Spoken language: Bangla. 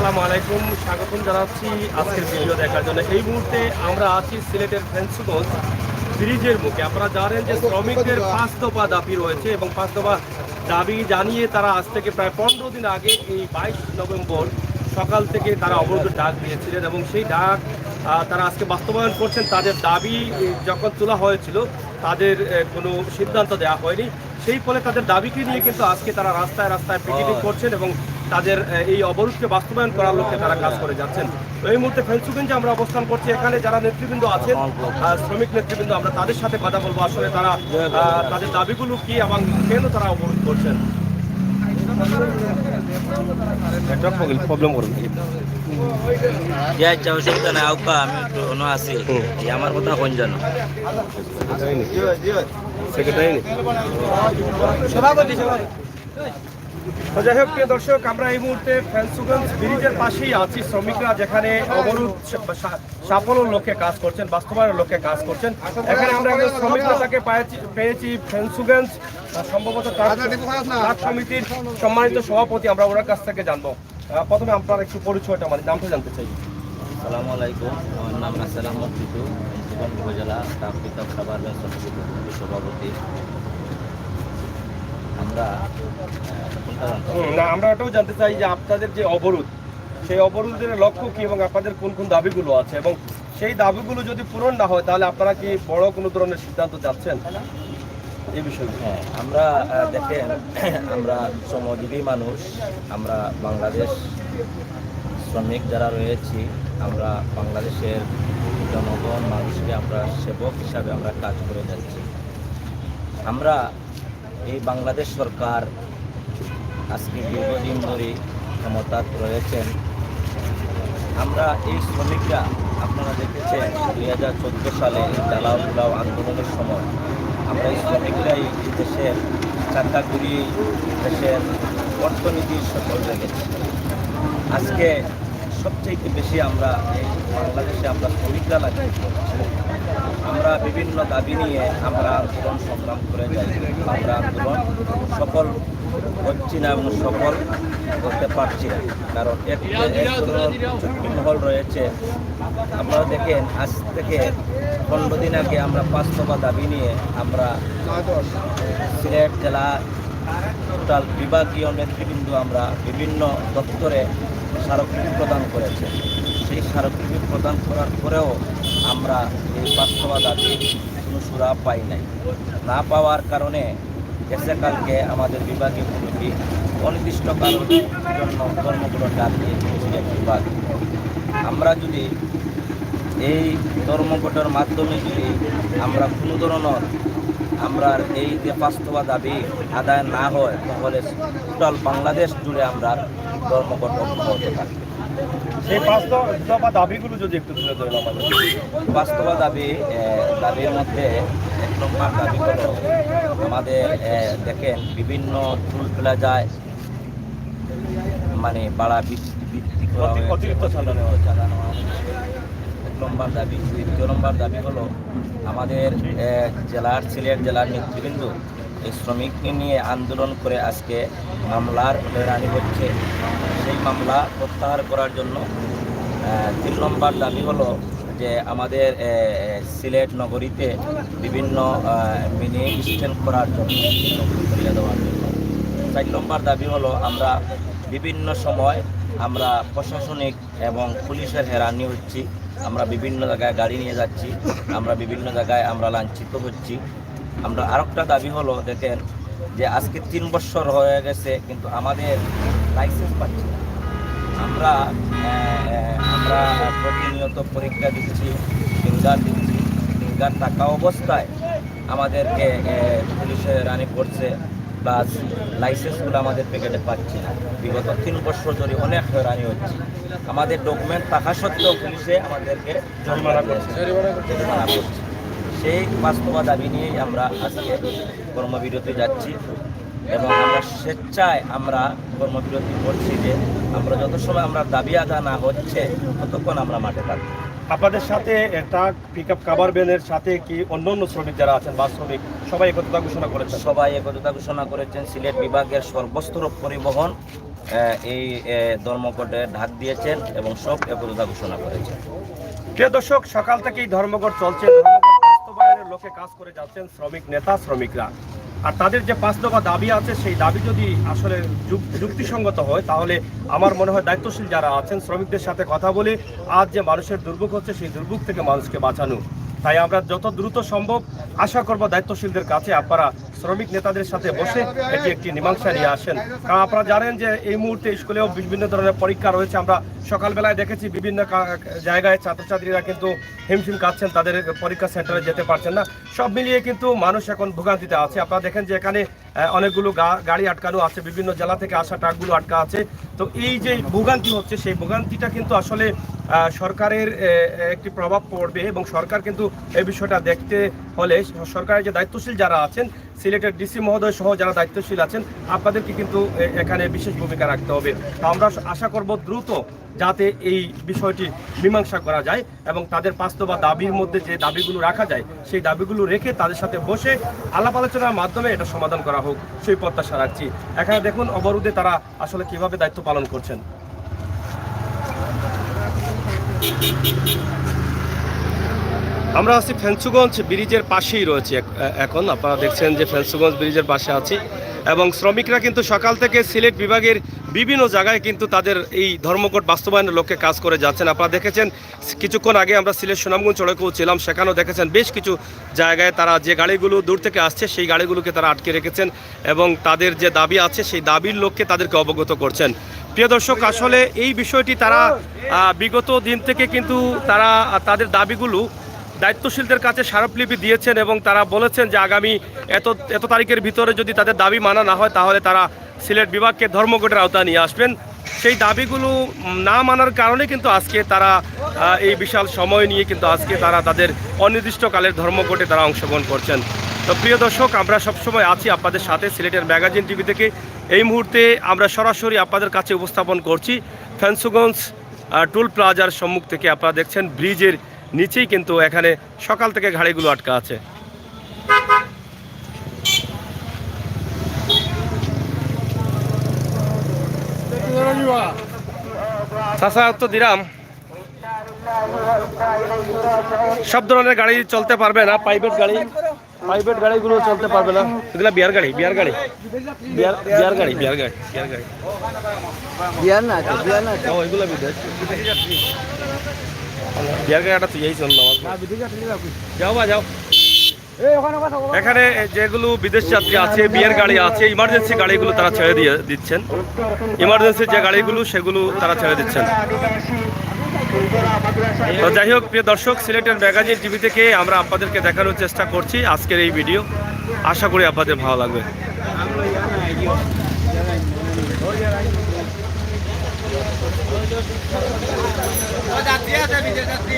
আসসালামু আলাইকুম, স্বাগতম জানাচ্ছি আজকের ভিডিও দেখার জন্য। এই মুহূর্তে আমরা আছি সিলেটের ফেঞ্চুগঞ্জ ব্রিজের মুখে। আপনারা জানেন যে শ্রমিকদের 5 দফা দাবি রয়েছে এবং 5 দফা দাবি জানিয়ে তারা আজ থেকে প্রায় 15 দিন আগে এই 22 নভেম্বর সকাল থেকে তারা অবরোধের ডাক দিয়েছিলেন এবং সেই ডাক তারা আজকে বাস্তবায়ন করছেন। তাদের দাবি যখন তোলা হয়েছিল তাদের কোনো সিদ্ধান্ত দেওয়া হয়নি, সেই ফলে তাদের দাবিকে নিয়ে কিন্তু আজকে তারা রাস্তায় রাস্তায় পিকেটিং করছেন এবং তাদের এই অবরোধকে বাস্তবায়ন করার লক্ষ্যে তারা কাজ করে যাচ্ছেন। তো এই মুহূর্তে ফেঞ্চুগঞ্জে আমরা অবস্থান করছি। এখানে যারা নেতৃবৃন্দ আছেন, শ্রমিক নেতৃবৃন্দ, আমরা তাদের সাথে কথা বলবো। আসলে তারা তাদের দাবিগুলো কি এবং কেন তারা অবরোধ করছেন। প্রবলেম করুন অসুবিধা নাই, আউকা আমি একটু অন্য আছি। আমার কথা কোন জানো যাই হোক, প্রিয় দর্শক, আমরা এই মুহূর্তে ফেঞ্চুগঞ্জ ব্রিজের পাশেই আছি। শ্রমিকরা যেখানে অবরোধ সাফল্যের লক্ষ্যে কাজ করছেন, বাস্তবায়নের লক্ষ্যে কাজ করছেন। এখানে আমরা একজন শ্রমিকরা তাকে পেয়েছি ফেঞ্চুগঞ্জ সম্ভবত ট্রাক সমিতির সম্মানিত সভাপতি। আমরা ওনার কাছ থেকে জানবো। প্রথমে আপনার একটু পরিচয়টা, মানে নামটা জানতে চাই। আসসালামু আলাইকুম, আমার নাম নাসির আহমদ টিটু, ফেঞ্চুগঞ্জ উপজেলা ট্রাক পিকআপ খাবার সমিতির সভাপতি। আমরা এটাও জানতে চাই যে আপনাদের যে অবরোধ, সেই অবরোধের লক্ষ্য কি এবং আপনাদের কোন কোন দাবিগুলো আছে, এবং সেই দাবিগুলো যদি পূরণ না হয় তাহলে আপনারা কি বড় কোনো ধরনের সিদ্ধান্ত যাচ্ছেন এই বিষয়ে? হ্যাঁ, আমরা দেখেন, আমরা শ্রমজীবী মানুষ, আমরা বাংলাদেশ শ্রমিক যারা রয়েছি, আমরা বাংলাদেশের জনগণ মানুষকে আমরা সেবক হিসাবে আমরা কাজ করে যাচ্ছি। আমরা এই বাংলাদেশ সরকার আজকে দীর্ঘদিন ধরে ক্ষমতা রয়েছেন। আমরা এই শ্রমিকরা, আপনারা দেখেছেন 2014 সালে জ্বালাও পোড়াও আন্দোলনের সময় আমরা এই শ্রমিকরাই দেশের চাকা ঘুরিয়ে দেশের অর্থনীতির সফল রেখেছি। আজকে সবচেয়ে বেশি আমরা এই বাংলাদেশে আমরা শ্রমিকরা লাগি। আমরা বিভিন্ন দাবি নিয়ে আমরা আন্দোলন সংগ্রাম করে যাই। আমরা আন্দোলন সফল হচ্ছি না এবং সফল করতে পারছি না, কারণ মহল রয়েছে। আপনারা দেখেন, আজ থেকে 15 দিন আগে আমরা 5 দফা দাবি নিয়ে আমরা সিলেট জেলা টোটাল বিভাগীয় নেতৃবৃন্দ আমরা বিভিন্ন দপ্তরে স্মারকলিপি প্রদান করেছে। সেই স্মারকলিপি প্রদান করার পরেও আমরা এই 5 দফা দাবি কোনো সুরা পাই নাই। না পাওয়ার কারণে কালকে আমাদের বিভাগীয় কমিটি অনির্দিষ্টকালের জন্য ধর্মঘটের ডাক দিয়েছে বিভাগ। আমরা যদি এই ধর্মঘটের মাধ্যমে যদি আমরা কোনো ধরনের আমরা এই যে 5 দফা দাবি আদায় না হয়, তাহলে টোটাল বাংলাদেশ জুড়ে আমরা ধর্মঘট অব্যাহত থাকবে। সেই 5 দফা দাবিগুলো যদি একটু তুলে ধরেন আমাদের। 5 দফা দাবির মধ্যে 1 নম্বর দাবি হলো, আমাদের দেখেন বিভিন্ন টুল প্লাজায় মানে ভাড়া বৃদ্ধি করা অতিরিক্ত চালানো হয়। 1 নম্বর দাবি। 2 নম্বর দাবি হলো, আমাদের সিলেট জেলার নেতৃবৃন্দ এই শ্রমিককে নিয়ে আন্দোলন করে আজকে মামলার হয়রানি হচ্ছে, সেই মামলা প্রত্যাহার করার জন্য। 3 নম্বর দাবি হলো যে আমাদের সিলেট নগরীতে বিভিন্ন মিনি স্ট্যান্ড করার জন্য, করিয়ে দেওয়ার জন্য। 4 নম্বর দাবি হলো, আমরা বিভিন্ন সময় আমরা প্রশাসনিক এবং পুলিশের হয়রানি হচ্ছি। আমরা বিভিন্ন জায়গায় গাড়ি নিয়ে যাচ্ছি, আমরা বিভিন্ন জায়গায় আমরা লাঞ্ছিত হচ্ছি। আমরা আরেকটা দাবি হলো, দেখেন যে আজকে 3 বছর হয়ে গেছে কিন্তু আমাদের লাইসেন্স পাচ্ছি না। আমরা প্রতিনিয়ত পরীক্ষা দিচ্ছি, ফিঙ্গার দিচ্ছি, ফিঙ্গার থাকা অবস্থায় আমাদেরকে পুলিশে রানি করছে, প্লাস লাইসেন্সগুলো আমাদের প্যাকেটে পাচ্ছি না। বিগত 3 বছর ধরে অনেক হয়রানি হচ্ছে। আমাদের ডকুমেন্ট থাকা সত্ত্বেও পুলিশে আমাদেরকে জরিমানা করছে। সেই 5 দফা দাবি নিয়েই আমরা আজকে কর্মবিরতি যাচ্ছি এবং আমরা স্বেচ্ছায় আমরা কর্মবিরতি করছি যে আমরা যত সময় আমরা দাবি আদায় না হচ্ছে ততক্ষণ আমরা মাঠে থাকবো। আপনাদের সাথে ট্রাক পিকআপ কাভার ভ্যানের সাথে কি অন্যান্য শ্রমিক যারা আছেন, বাস শ্রমিক, সবাই একত্রতা ঘোষণা করেছেন? সবাই একত্রতা ঘোষণা করেছেন। সিলেট বিভাগের সর্বস্তর পরিবহন এই ধর্মঘটে ডাক দিয়েছেন এবং সব একতা ঘোষণা করেছেন। প্রিয় দর্শক, সকাল থেকেই ধর্মঘট চলছে। ধর্মঘট বাস্তবায়নের লক্ষ্যে কাজ করে যাচ্ছেন শ্রমিক নেতা শ্রমিকরা। আর তাদের যে 5 দফা দাবি আছে, সেই দাবি যদি আসলে যুক্তিসঙ্গত হয়, তাহলে আমার মনে হয় দায়িত্বশীল যারা আছেন শ্রমিকদের সাথে কথা বলে আজ যে মানুষের দুর্ভোগ হচ্ছে সেই দুর্ভোগ থেকে মানুষকে বাঁচানো। তাই আমরা যত দ্রুত সম্ভব আশা করব দায়িত্বশীলদের কাছে আপনারা শ্রমিক নেতাদের সাথে বসে এটি একটি মীমাংসা নিয়ে আসেন। কারণ আপনারা জানেন যে এই মুহূর্তে স্কুলেও বিভিন্ন ধরনের পরীক্ষা রয়েছে। আমরা সকালবেলায় দেখেছি বিভিন্ন জায়গায় ছাত্রছাত্রীরা কিন্তু হিমশিম কাটছেন, তাদের পরীক্ষা সেন্টারে যেতে পারছেন না। সব মিলিয়ে কিন্তু মানুষ এখন ভোগান্তিতে আছে। আপনারা দেখেন যে এখানে অনেকগুলো গাড়ি আটকানো আছে, বিভিন্ন জেলা থেকে আসা ট্রাকগুলো আটকা আছে। তো এই যে ভোগান্তি হচ্ছে, সেই ভোগান্তিটা কিন্তু আসলে সরকারের একটি প্রভাব পড়বে এবং সরকার কিন্তু এই বিষয়টা দেখতে হলে সরকারের যে দায়িত্বশীল যারা আছেন, সিলেটের ডিসি মহোদয় সহ যারা দায়িত্বশীল আছেন, আপনাদেরকে কিন্তু এখানে বিশেষ ভূমিকা রাখতে হবে। তো আমরা আশা করব দ্রুত যাতে এই বিষয়টি মীমাংসা করা যায় এবং তাদের 5 দফা দাবির মধ্যে যে দাবিগুলো রাখা যায়, সেই দাবিগুলো রেখে তাদের সাথে বসে আলাপ আলোচনার মাধ্যমে এটা সমাধান করা হোক, সেই প্রত্যাশা রাখছি। এখানে দেখুন অবরোধে তারা আসলে কিভাবে দায়িত্ব পালন করছেন। আমরা আছি ফেঞ্চুগঞ্জ ব্রিজের পাশেই রয়েছে এখন। আপনারা দেখছেন যে ফেঞ্চুগঞ্জ ব্রিজের পাশে আছি এবং শ্রমিকরা কিন্তু সকাল থেকে সিলেট বিভাগের বিভিন্ন জায়গায় কিন্তু তাদের এই ধর্মঘট বাস্তবায়নের লক্ষ্যে কাজ করে যাচ্ছেন। আপনারা দেখেছেন কিছুক্ষণ আগে আমরা সিলেট সুনামগঞ্জ সড়কেও ছিলাম, সেখানেও দেখেছেন বেশ কিছু জায়গায় তারা যে গাড়িগুলো দূর থেকে আসছে সেই গাড়িগুলোকে তারা আটকে রেখেছেন এবং তাদের যে দাবি আছে সেই দাবির লক্ষ্যে তাদেরকে অবগত করছেন। প্রিয় দর্শক, আসলে এই বিষয়টি তারা বিগত দিন থেকে কিন্তু তারা তাদের দাবিগুলো দায়িত্বশীলদের কাছে স্মারকলিপি দিয়েছেন এবং তারা বলেছেন যে আগামী এত তারিখের ভিতরে যদি তাদের দাবি মানা না হয়, তাহলে তারা সিলেট বিভাগকে ধর্মঘটের আওতায় নিয়ে আসবেন। সেই দাবিগুলো না মানার কারণে কিন্তু আজকে তারা এই বিশাল সময় নিয়ে কিন্তু আজকে তারা তাদের অনির্দিষ্টকালের ধর্মঘটে তারা অংশগ্রহণ করছেন। তো প্রিয় দর্শক, আমরা সবসময় আছি আপনাদের সাথে সিলেটের ম্যাগাজিন টিভি থেকে। এই মুহূর্তে আমরা সরাসরি আপনাদের কাছে উপস্থাপন করছি ফেঞ্চুগঞ্জ টুল প্লাজার সম্মুখ থেকে। আপনারা দেখছেন ব্রিজের নিচেই কিন্তু এখানে সকাল থেকে গাড়িগুলো আটকা আছে। চাচা তো দিলাম, সব ধরনের গাড়ি চলতে পারবে না, প্রাইভেট গাড়িগুলো চলতে পারবে না। এগুলা বিয়ার গাড়ি ওইগুলো বিদেশ বিয়ার গাড়িটা তুই যাও। এখানে যেগুলো বিদেশ যাত্রী আছে, বিয়ের গাড়ি আছে, ইমার্জেন্সি গাড়িগুলো তারা ছেড়ে দিচ্ছেন। ইমার্জেন্সি যে গাড়িগুলো সেগুলো তারা ছেড়ে দিচ্ছেন। তো যাই হোক প্রিয় দর্শক, সিলেটের ম্যাগাজিন টিভি থেকে আমরা আপনাদেরকে দেখানোর চেষ্টা করছি আজকের এই ভিডিও। আশা করি আপনাদের ভালো লাগবে। যাত্রী আছে বিদেশ যাত্রী।